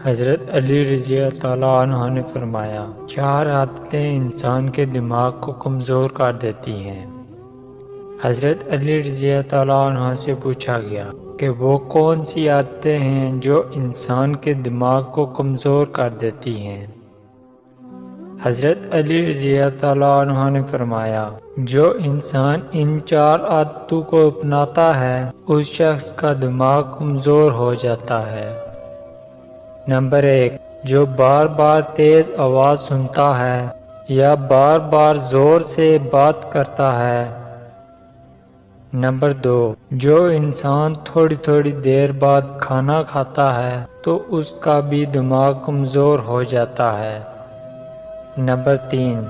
حضرت علی رضی اللہ عنہ نے فرمایا، 4 عادتیں انسان کے دماغ کو کمزور کر دیتی ہیں۔ حضرت علی رضی اللہ عنہ سے پوچھا گیا کہ وہ کون سی عادتیں ہیں جو انسان کے دماغ کو کمزور کر دیتی ہیں؟ حضرت علی رضی اللہ عنہ نے فرمایا، جو انسان ان 4 عادتوں کو اپناتا ہے اس شخص کا دماغ کمزور ہو جاتا ہے۔ نمبر 1، جو بار بار تیز آواز سنتا ہے یا بار بار زور سے بات کرتا ہے۔ نمبر 2، جو انسان تھوڑی تھوڑی دیر بعد کھانا کھاتا ہے تو اس کا بھی دماغ کمزور ہو جاتا ہے۔ نمبر 3،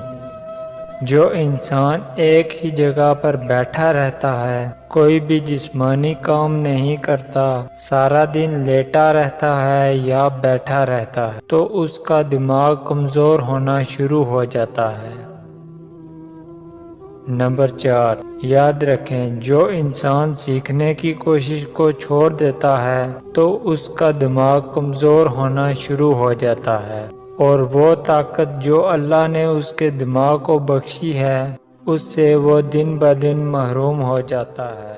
جو انسان ایک ہی جگہ پر بیٹھا رہتا ہے، کوئی بھی جسمانی کام نہیں کرتا، سارا دن لیٹا رہتا ہے یا بیٹھا رہتا ہے تو اس کا دماغ کمزور ہونا شروع ہو جاتا ہے۔ نمبر 4، یاد رکھیں جو انسان سیکھنے کی کوشش کو چھوڑ دیتا ہے تو اس کا دماغ کمزور ہونا شروع ہو جاتا ہے، اور وہ طاقت جو اللہ نے اس کے دماغ کو بخشی ہے اس سے وہ دن بدن محروم ہو جاتا ہے۔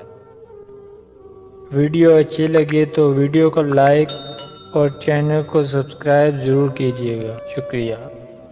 ویڈیو اچھی لگے تو ویڈیو کو لائک اور چینل کو سبسکرائب ضرور کیجیے گا۔ شکریہ۔